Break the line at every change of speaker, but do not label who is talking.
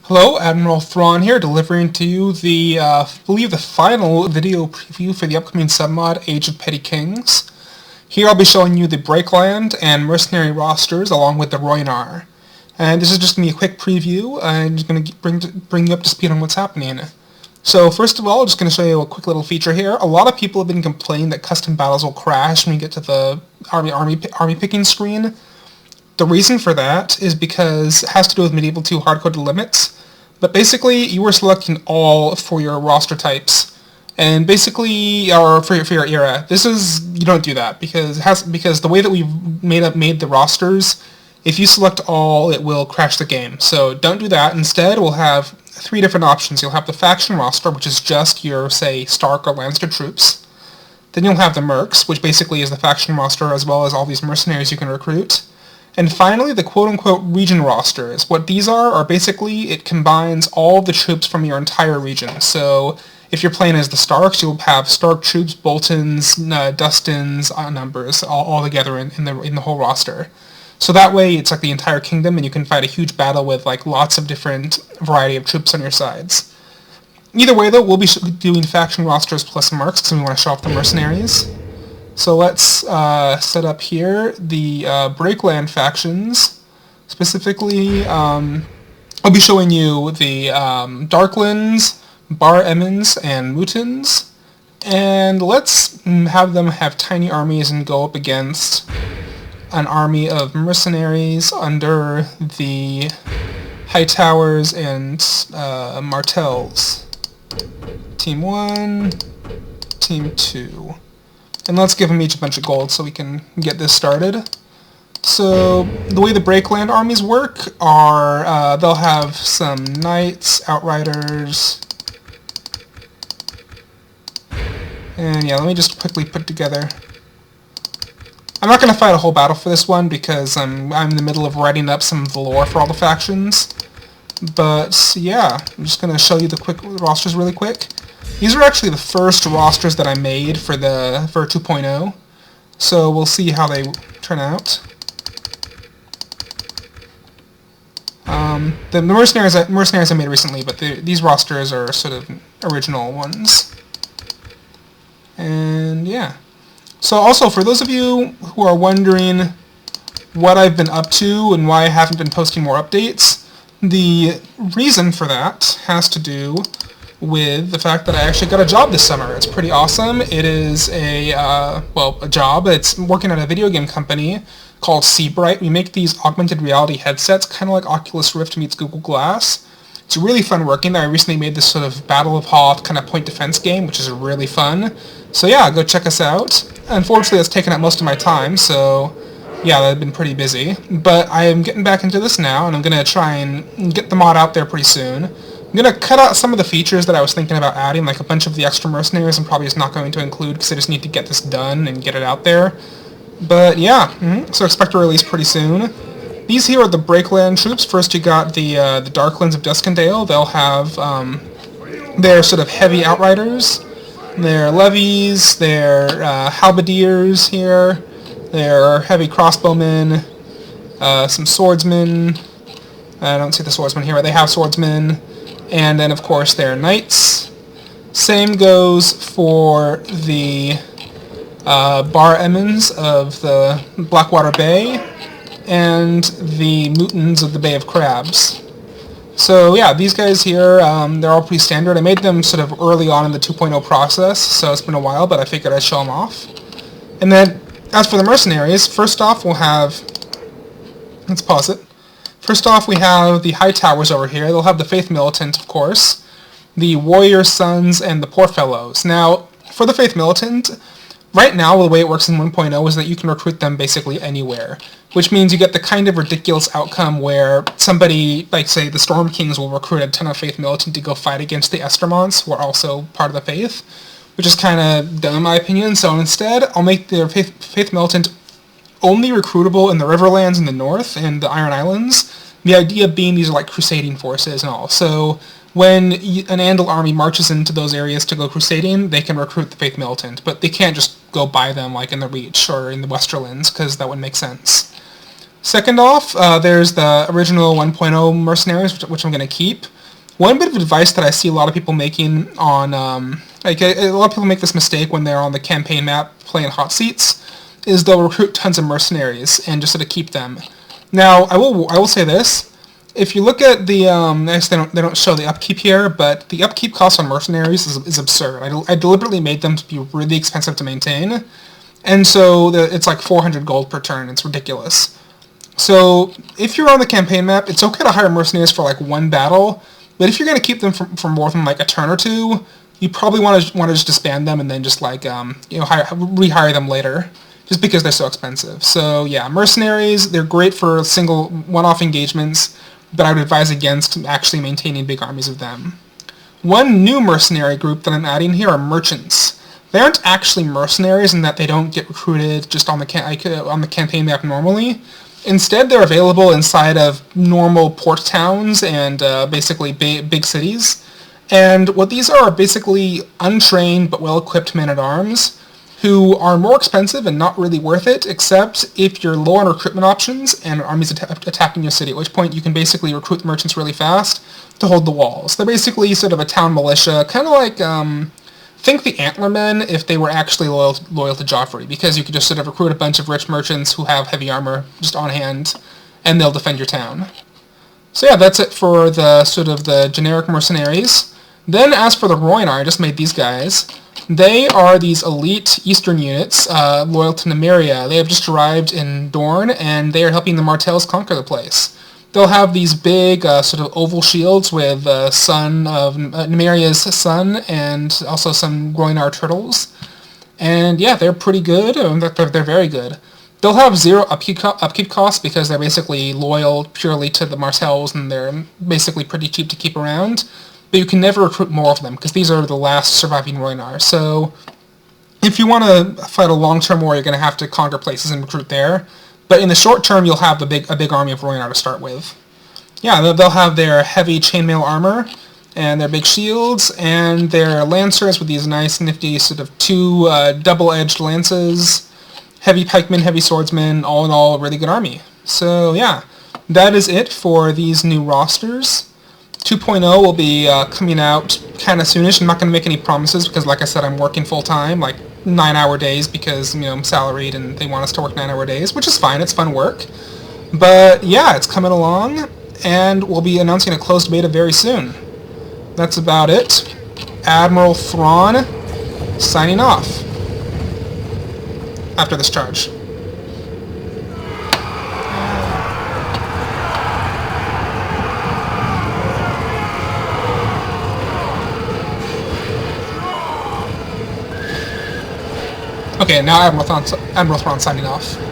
Hello, Admiral Thrawn here, delivering to you the, I believe the final video preview for the upcoming submod, Age of Petty Kings. Here I'll be showing you the Breakland and Mercenary rosters along with the Rhoynar. And this is just going to be a quick preview, and just going to bring you up to speed on what's happening. So first of all, I'm just going to show you a quick little feature here. A lot of people have been complaining that custom battles will crash when you get to the army picking screen. The reason for that is because it has to do with Medieval 2 hard-coded limits. But basically, you are selecting all for your roster types, and basically, or for your era. You don't do that because the way that we've made the rosters, if you select all, it will crash the game. So don't do that. Instead, we'll have three different options. You'll have the faction roster, which is just your, say, Stark or Lannister troops. Then you'll have the Mercs, which basically is the faction roster as well as all these mercenaries you can recruit. And finally, the quote-unquote region rosters. What these are basically, it combines all the troops from your entire region. So if you're playing as the Starks, you'll have Stark troops, Boltons, Dustins, numbers, all together in the whole roster. So that way, it's like the entire kingdom, and you can fight a huge battle with like lots of different variety of troops on your sides. Either way, though, we'll be doing faction rosters plus Mercs, because we want to show off the mercenaries. So let's set up here the Breakland factions. Specifically, I'll be showing you the Darklands, Bar Emmons, and Mutins. And let's have them have tiny armies and go up against an army of mercenaries under the Hightowers and Martells. Team 1, Team 2. And let's give them each a bunch of gold so we can get this started. So the way the Breakland armies work are they'll have some knights, outriders, and yeah, let me just quickly put together. I'm not going to fight a whole battle for this one because I'm in the middle of writing up some of the lore for all the factions. But yeah, I'm just going to show you the rosters really quick. These are actually the first rosters that I made for 2.0, so we'll see how they turn out. The mercenaries I made recently, but these rosters are sort of original ones. And yeah. So also, for those of you who are wondering what I've been up to and why I haven't been posting more updates, the reason for that has to do with the fact that I actually got a job this summer. It's pretty awesome. It is a job. It's working at a video game company called Seabright. We make these augmented reality headsets, kind of like Oculus Rift meets Google Glass. It's really fun working there. I recently made this sort of Battle of Hoth kind of point defense game, which is really fun. So yeah, go check us out. Unfortunately, that's taken up most of my time, so yeah, I've been pretty busy. But I am getting back into this now, and I'm going to try and get the mod out there pretty soon. I'm going to cut out some of the features that I was thinking about adding, like a bunch of the extra mercenaries I'm probably just not going to include because I just need to get this done and get it out there. But yeah, so expect a release pretty soon. These here are the Breakland troops. First you got the Darklands of Duskendale. They'll have their sort of heavy outriders, their levies, their halberdiers here, their heavy crossbowmen, some swordsmen. I don't see the swordsmen here, but they have swordsmen. And then, of course, their knights. Same goes for the Bar Emmons of the Blackwater Bay and the Mutins of the Bay of Crabs. So yeah, these guys here, they're all pretty standard. I made them sort of early on in the 2.0 process, so it's been a while, but I figured I'd show them off. And then, as for the mercenaries, first off we'll have... Let's pause it. First off, we have the Hightowers over here. They'll have the Faith Militant, of course, the Warrior Sons, and the Poor Fellows. Now, for the Faith Militant, right now the way it works in 1.0 is that you can recruit them basically anywhere, which means you get the kind of ridiculous outcome where somebody, like say the Storm Kings, will recruit a ton of Faith Militant to go fight against the Estermonts, who are also part of the Faith, which is kind of dumb in my opinion. So instead, I'll make the Faith Militant only recruitable in the Riverlands in the north and the Iron Islands. The idea being these are like crusading forces and all. So when an Andal army marches into those areas to go crusading, they can recruit the Faith Militant, but they can't just go buy them like in the Reach or in the Westerlands, because that wouldn't make sense. Second off, there's the original 1.0 mercenaries, which I'm going to keep. One bit of advice that I see a lot of people making on, like a lot of people make this mistake when they're on the campaign map playing hot seats, is they'll recruit tons of mercenaries and just sort of keep them. Now, I will say this: if you look at the, they don't show the upkeep here, but the upkeep cost on mercenaries is absurd. I deliberately made them to be really expensive to maintain, and so it's like 400 gold per turn. It's ridiculous. So if you're on the campaign map, it's okay to hire mercenaries for like one battle, but if you're going to keep them for more than like a turn or two, you probably want to just disband them and then just like rehire them later, just because they're so expensive. So yeah, mercenaries, they're great for single one-off engagements, but I would advise against actually maintaining big armies of them. One new mercenary group that I'm adding here are merchants. They aren't actually mercenaries in that they don't get recruited just on the campaign map normally. Instead, they're available inside of normal port towns and basically big cities. And what these are basically untrained but well-equipped men-at-arms who are more expensive and not really worth it, except if you're low on recruitment options and an army's attacking your city, at which point you can basically recruit the merchants really fast to hold the walls. They're basically sort of a town militia, kind of like, think the Antlermen if they were actually loyal to Joffrey, because you could just sort of recruit a bunch of rich merchants who have heavy armor just on hand, and they'll defend your town. So yeah, that's it for the sort of the generic mercenaries. Then as for the Rhoynar, I just made these guys. They are these elite eastern units, loyal to Nymeria. They have just arrived in Dorne, and they are helping the Martells conquer the place. They'll have these big sort of oval shields with son of Nymeria's son, and also some Rhoynar turtles. And yeah, they're pretty good. They're very good. They'll have zero upkeep costs because they're basically loyal purely to the Martells, and they're basically pretty cheap to keep around. But you can never recruit more of them, because these are the last surviving Rhoynar. So if you want to fight a long-term war, you're going to have to conquer places and recruit there. But in the short term, you'll have a big army of Rhoynar to start with. Yeah, they'll have their heavy chainmail armor, and their big shields, and their lancers with these nice, nifty sort of two double-edged lances, heavy pikemen, heavy swordsmen, all in all, a really good army. So yeah, that is it for these new rosters. 2.0 will be coming out kind of soonish. I'm not going to make any promises because, like I said, I'm working full-time, like 9-hour days, because, you know, I'm salaried and they want us to work 9-hour days, which is fine. It's fun work. But yeah, it's coming along, and we'll be announcing a closed beta very soon. That's about it. Admiral Thrawn signing off after this charge. Okay, now Admiral Thrawn signing off.